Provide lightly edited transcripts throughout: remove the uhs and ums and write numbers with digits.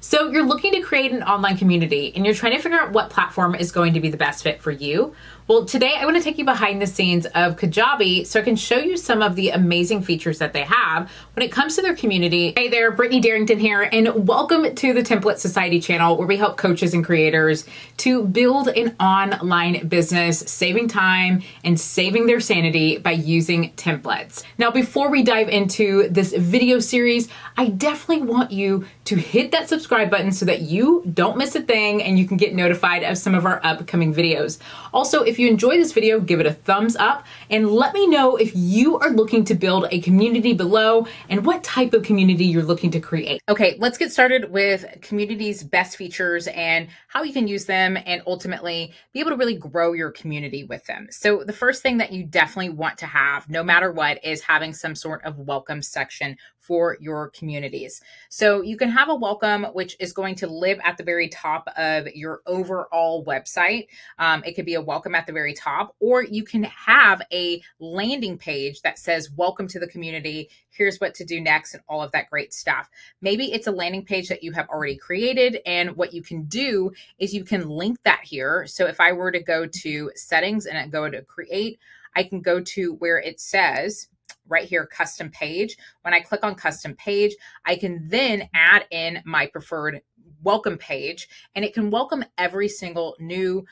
So you're looking to create an online community and you're trying to figure out what platform is going to be the best fit for you. Well, today I want to take you behind the scenes of Kajabi so I can show you some of the amazing features that they have when it comes to their community. Hey there, Brittany Darrington here, and welcome to the Template Society channel, where we help coaches and creators to build an online business, saving time and saving their sanity by using templates. Now, before we dive into this video series, I definitely want you to hit that subscribe button so that you don't miss a thing and you can get notified of some of our upcoming videos. Also, if you enjoy this video, give it a thumbs up and let me know if you are looking to build a community below and what type of community you're looking to create. Okay, let's get started with community's best features and how you can use them and ultimately be able to really grow your community with them. So the first thing that you definitely want to have, no matter what, is having some sort of welcome section for your communities. So you can have a welcome, which is going to live at the very top of your overall website. It could be a welcome at the very top, or you can have a landing page that says, welcome to the community. Here's what to do next and all of that great stuff. Maybe it's a landing page that you have already created. And what you can do is you can link that here. So if I were to go to settings and go to create, I can go to where it says, right here, custom page. When I click on custom page, I can then add in my preferred welcome page, and it can welcome every single new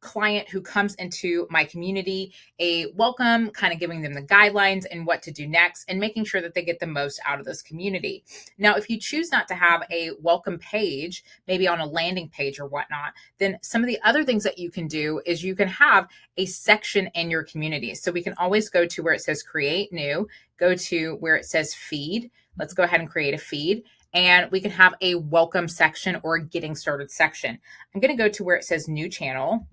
client who comes into my community, a welcome, kind of giving them the guidelines and what to do next and making sure that they get the most out of this community. Now, if you choose not to have a welcome page, maybe on a landing page or whatnot, then some of the other things that you can do is you can have a section in your community. So we can always go to where it says create new, go to where it says feed. Let's go ahead and create a feed. And we can have a welcome section or a getting started section. I'm going to go to where it says new channel.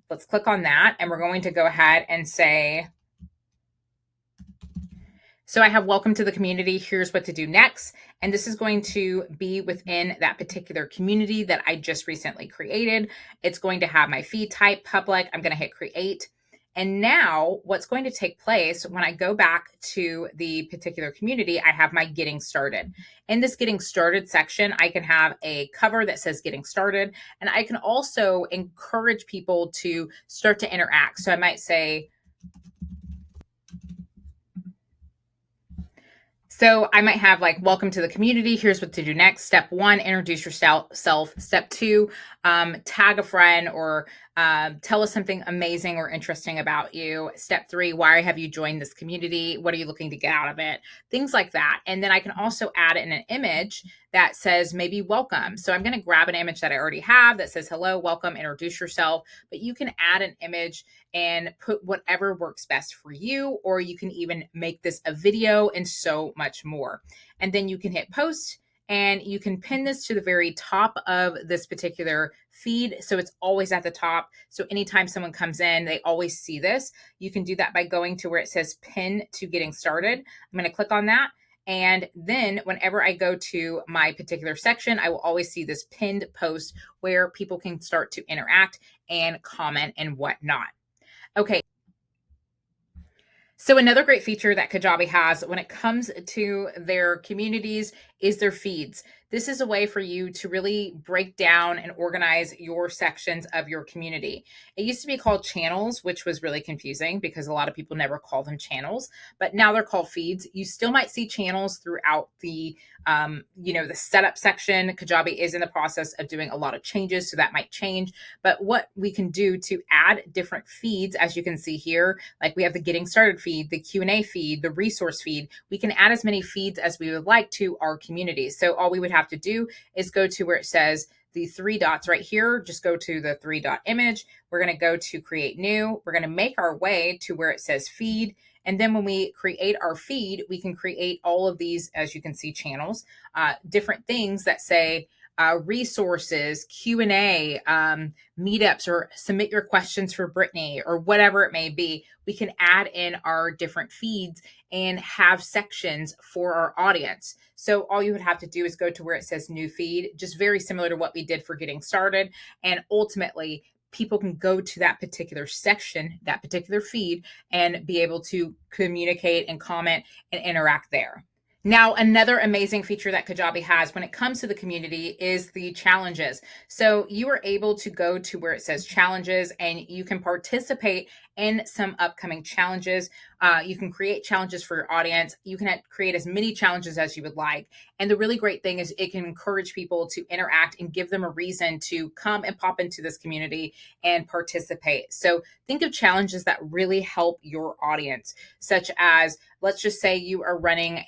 Let's click on that. And we're going to go ahead and say, so I have welcome to the community. Here's what to do next. And this is going to be within that particular community that I just recently created. It's going to have my feed type, public. I'm going to hit create. And now what's going to take place when I go back to the particular community, I have my getting started. In this getting started section, I can have a cover that says getting started, and I can also encourage people to start to interact. So I might say, so I might have like, welcome to the community. Here's what to do next. Step 1, introduce yourself. Step 2, tag a friend or tell us something amazing or interesting about you. Step 3, why have you joined this community? What are you looking to get out of it? Things like that. And then I can also add in an image that says maybe welcome. So I'm going to grab an image that I already have that says, hello, welcome, introduce yourself. But you can add an image and put whatever works best for you, or you can even make this a video and so much more. And then you can hit post. And you can pin this to the very top of this particular feed. So it's always at the top. So anytime someone comes in, they always see this. You can do that by going to where it says pin to getting started. I'm going to click on that. And then whenever I go to my particular section, I will always see this pinned post where people can start to interact and comment and whatnot. Okay. So another great feature that Kajabi has when it comes to their communities is their feeds. This is a way for you to really break down and organize your sections of your community. It used to be called channels, which was really confusing because a lot of people never call them channels, but now they're called feeds. You still might see channels throughout the the setup section. Kajabi is in the process of doing a lot of changes, so that might change. But what we can do to add different feeds, as you can see here, like we have the getting started feed, the Q&A feed, the resource feed, we can add as many feeds as we would like to our community. So all we would have to do is go to where it says the 3 dots right here. Just go to the 3 dot image. We're going to go to create new. We're going to make our way to where it says feed. And then when we create our feed, we can create all of these, as you can see, channels, different things that say resources, Q&A, meetups, or submit your questions for Brittany, or whatever it may be. We can add in our different feeds and have sections for our audience. So all you would have to do is go to where it says new feed, just very similar to what we did for getting started. And ultimately, people can go to that particular section, that particular feed, and be able to communicate and comment and interact there. Now, another amazing feature that Kajabi has when it comes to the community is the challenges. So you are able to go to where it says challenges and you can participate in some upcoming challenges. You can create challenges for your audience. You can create as many challenges as you would like. And the really great thing is it can encourage people to interact and give them a reason to come and pop into this community and participate. So think of challenges that really help your audience, such as, let's just say you are running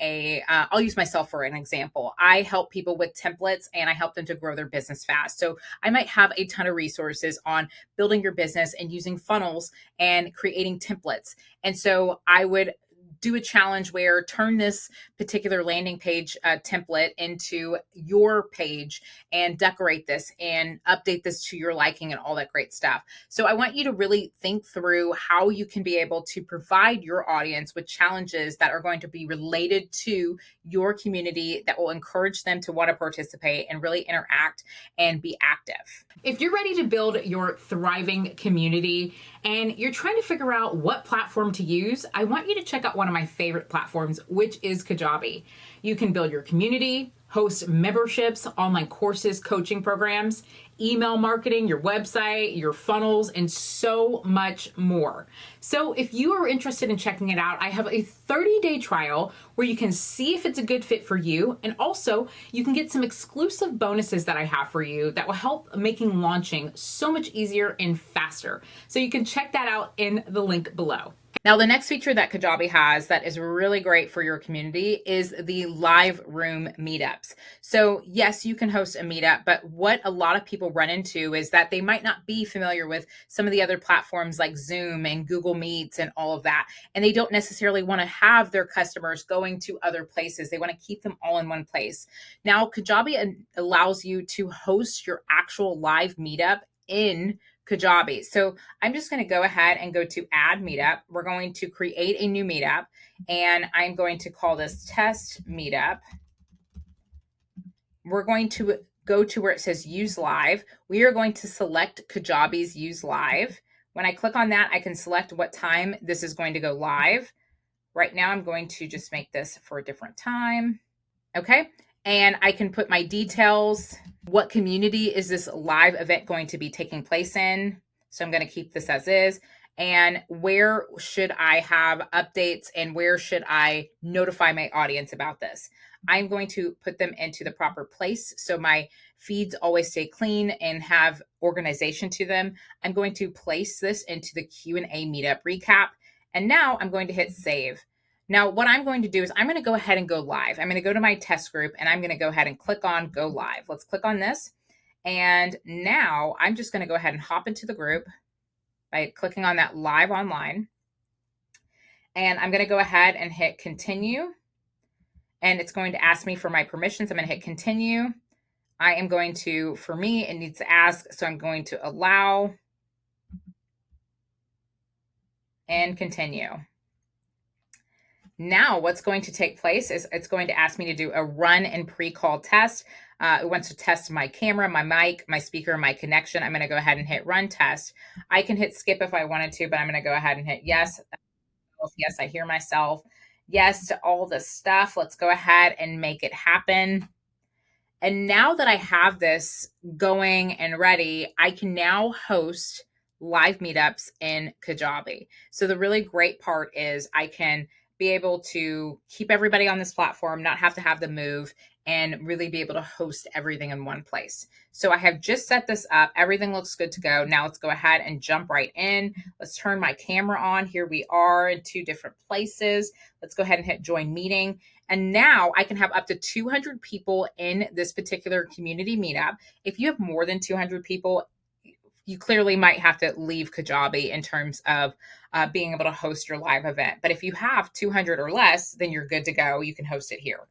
I'll use myself for an example. I help people with templates and I help them to grow their business fast. So I might have a ton of resources on building your business and using funnels and creating templates. And so I would do a challenge where turn this particular landing page template into your page and decorate this and update this to your liking and all that great stuff. So I want you to really think through how you can be able to provide your audience with challenges that are going to be related to your community that will encourage them to want to participate and really interact and be active. If you're ready to build your thriving community and you're trying to figure out what platform to use, I want you to check out one of my favorite platforms, which is Kajabi. You can build your community, host memberships, online courses, coaching programs, email marketing, your website, your funnels, and so much more. So if you are interested in checking it out, I have a 30-day trial where you can see if it's a good fit for you. And also you can get some exclusive bonuses that I have for you that will help making launching so much easier and faster. So you can check that out in the link below. Now, the next feature that Kajabi has that is really great for your community is the live room meetups. So yes, you can host a meetup, but what a lot of people run into is that they might not be familiar with some of the other platforms like Zoom and Google Meets and all of that. And they don't necessarily want to have their customers going to other places. They want to keep them all in one place. Now, Kajabi allows you to host your actual live meetup in Kajabi. So I'm just going to go ahead and go to add meetup. We're going to create a new meetup and I'm going to call this test meetup. We're going to go to where it says use live. We are going to select Kajabi's use live. When I click on that, I can select what time this is going to go live. Right now, I'm going to just make this for a different time. Okay. And I can put my details. What community is this live event going to be taking place in? So I'm going to keep this as is. And where should I have updates and where should I notify my audience about this? I'm going to put them into the proper place so my feeds always stay clean and have organization to them. I'm going to place this into the Q&A meetup recap. And now I'm going to hit save. Now, what I'm going to do is I'm going to go ahead and go live. I'm going to go to my test group and I'm going to go ahead and click on go live. Let's click on this. And now I'm just going to go ahead and hop into the group by clicking on that live online. And I'm going to go ahead and hit continue. And it's going to ask me for my permissions. I'm going to hit continue. I am going to, for me, it needs to ask. So I'm going to allow and continue. Now what's going to take place is it's going to ask me to do a run and pre-call test. It wants to test my camera, my mic, my speaker, my connection. I'm going to go ahead and hit run test. I can hit skip if I wanted to, but I'm going to go ahead and hit yes. Yes, I hear myself. Yes to all the stuff. Let's go ahead and make it happen. And now that I have this going and ready, I can now host live meetups in Kajabi. So the really great part is I can be able to keep everybody on this platform, not have to have them move, and really be able to host everything in one place. So I have just set this up. Everything looks good to go. Now let's go ahead and jump right in. Let's turn my camera on. Here we are in 2 different places. Let's go ahead and hit join meeting. And now I can have up to 200 people in this particular community meetup. If you have more than 200 people, you clearly might have to leave Kajabi in terms of being able to host your live event. But if you have 200 or less, then you're good to go. You can host it here.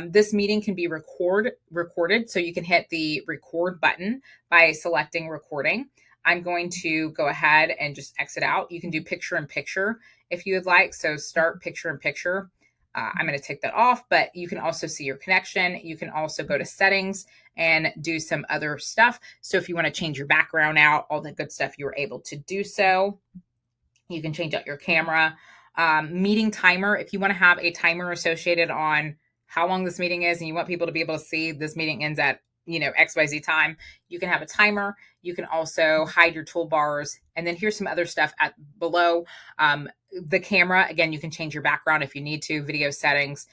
This meeting can be recorded. So you can hit the record button by selecting recording. I'm going to go ahead and just exit out. You can do picture in picture if you would like. So start picture in picture. I'm going to take that off, but you can also see your connection. You can also go to settings and do some other stuff. So if you want to change your background out, all the good stuff, you were able to do so. You can change out your camera. Meeting timer. If you want to have a timer associated on how long this meeting is and you want people to be able to see this meeting ends at, XYZ time, you can have a timer. You can also hide your toolbars. And then here's some other stuff at below. The camera, again, you can change your background if you need to, video settings,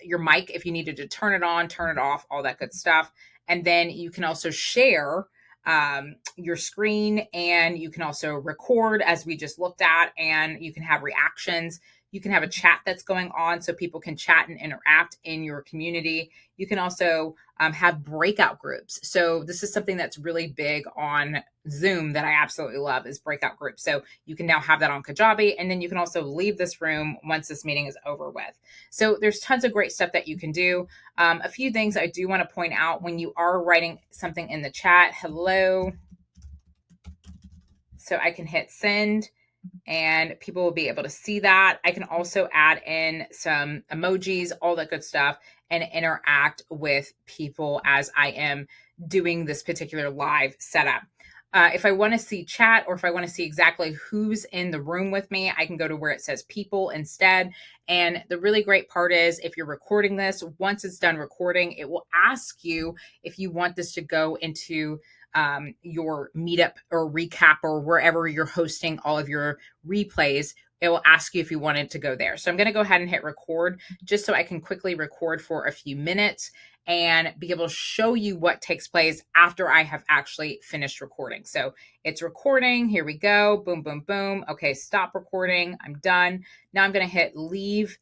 your mic, if you needed to turn it on, turn it off, all that good stuff. And then you can also share your screen, and you can also record as we just looked at, and you can have reactions. You can have a chat that's going on so people can chat and interact in your community. You can also have breakout groups. So this is something that's really big on Zoom that I absolutely love, is breakout groups. So you can now have that on Kajabi, and then you can also leave this room once this meeting is over with. So there's tons of great stuff that you can do. A few things I do want to point out when you are writing something in the chat. Hello. So I can hit send, and people will be able to see that. I can also add in some emojis, all that good stuff, and interact with people as I am doing this particular live setup. If I want to see chat, or if I want to see exactly who's in the room with me, I can go to where it says people instead. And the really great part is, if you're recording this, once it's done recording, it will ask you if you want this to go into your meetup or recap, or wherever you're hosting all of your replays. It will ask you if you wanted to go there. So I'm going to go ahead and hit record, just so I can quickly record for a few minutes and be able to show you what takes place after I have actually finished recording. So it's recording. Here we go. Boom, boom, boom. Okay, stop recording. I'm done. Now I'm going to hit leave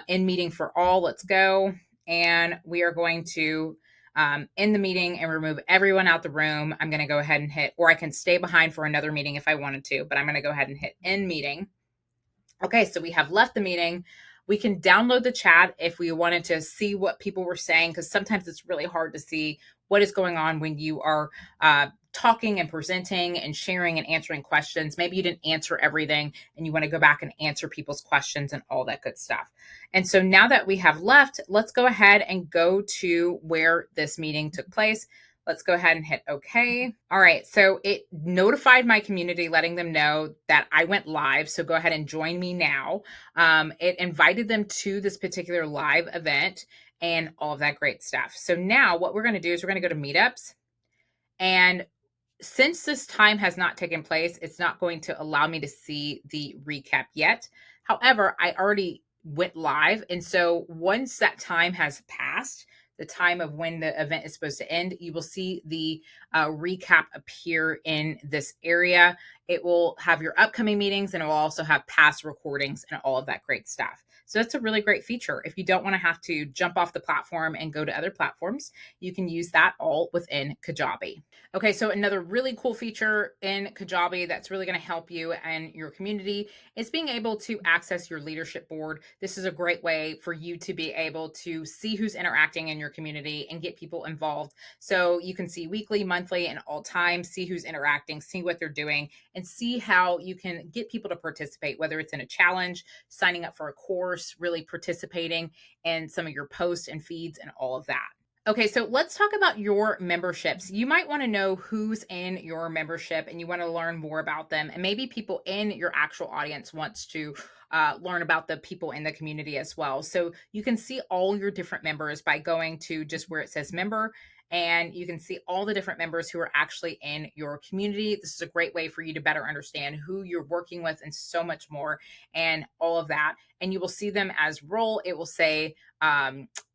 in meeting for all. Let's go. And we are going to end the meeting and remove everyone out the room. I'm going to go ahead and hit, or I can stay behind for another meeting if I wanted to, but I'm going to go ahead and hit end meeting. Okay, so we have left the meeting. We can download the chat if we wanted to see what people were saying, because sometimes it's really hard to see what is going on when you are talking and presenting and sharing and answering questions. Maybe you didn't answer everything and you want to go back and answer people's questions and all that good stuff. And so now that we have left, let's go ahead and go to where this meeting took place. Let's go ahead and hit OK. All right, so it notified my community, letting them know that I went live. So go ahead and join me now. It invited them to this particular live event and all of that great stuff. So now what we're going to do is we're going to go to Meetups. And since this time has not taken place, it's not going to allow me to see the recap yet. However, I already went live. And so once that time has passed, the time of when the event is supposed to end, you will see the recap appear in this area. It will have your upcoming meetings, and it will also have past recordings and all of that great stuff. So that's a really great feature. If you don't want to have to jump off the platform and go to other platforms, you can use that all within Kajabi. Okay, so another really cool feature in Kajabi that's really going to help you and your community is being able to access your leadership board. This is a great way for you to be able to see who's interacting in your community and get people involved. So you can see weekly, monthly, and all times, see who's interacting, see what they're doing, and see how you can get people to participate, whether it's in a challenge, signing up for a course, really participating in some of your posts and feeds and all of that. Okay, so let's talk about your memberships. You might want to know who's in your membership, and you want to learn more about them. And maybe people in your actual audience wants to learn about the people in the community as well. So you can see all your different members by going to just where it says member, and you can see all the different members who are actually in your community. This is a great way for you to better understand who you're working with and so much more and all of that. And you will see them as role. It will say,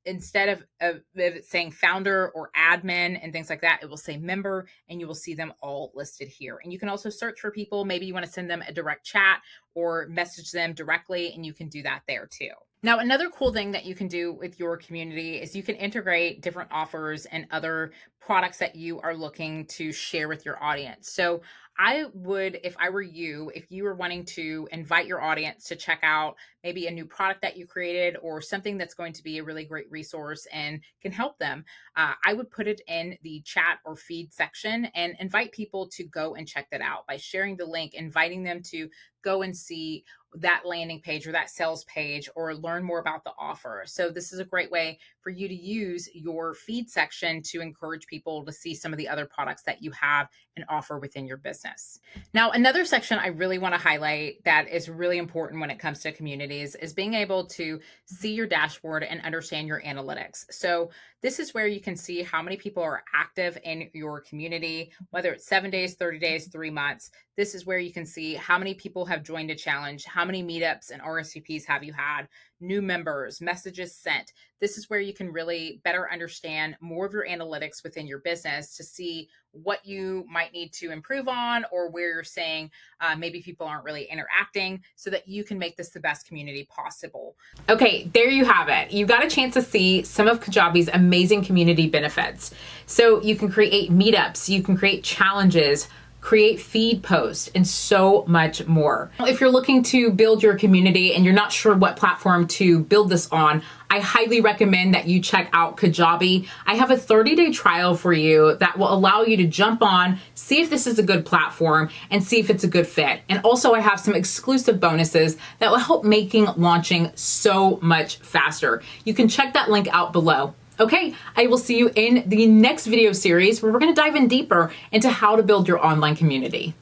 instead of it saying founder or admin and things like that, it will say member, and you will see them all listed here. And you can also search for people. Maybe you want to send them a direct chat or message them directly, and you can do that there too. Now, another cool thing that you can do with your community is you can integrate different offers and other products that you are looking to share with your audience. So I would, if I were you, if you were wanting to invite your audience to check out maybe a new product that you created or something that's going to be a really great resource and can help them, I would put it in the chat or feed section and invite people to go and check that out by sharing the link, inviting them to go and see that landing page or that sales page or learn more about the offer. So this is a great way for you to use your feed section to encourage people to see some of the other products that you have and offer within your business. Now, another section I really want to highlight that is really important when it comes to communities is being able to see your dashboard and understand your analytics. So this is where you can see how many people are active in your community, whether it's 7 days, 30 days, 3 months. This is where you can see how many people have joined a challenge, how many meetups and RSVPs have you had, new members, messages sent. This is where you can really better understand more of your analytics within your business to see what you might need to improve on, or where you're saying maybe people aren't really interacting, so that you can make this the best community possible. Okay, there you have it. You got a chance to see some of Kajabi's amazing community benefits. So you can create meetups, you can create challenges, create feed posts, and so much more. If you're looking to build your community and you're not sure what platform to build this on, I highly recommend that you check out Kajabi. I have a 30-day trial for you that will allow you to jump on, see if this is a good platform, and see if it's a good fit. And also I have some exclusive bonuses that will help making launching so much faster. You can check that link out below. Okay, I will see you in the next video series where we're going to dive in deeper into how to build your online community.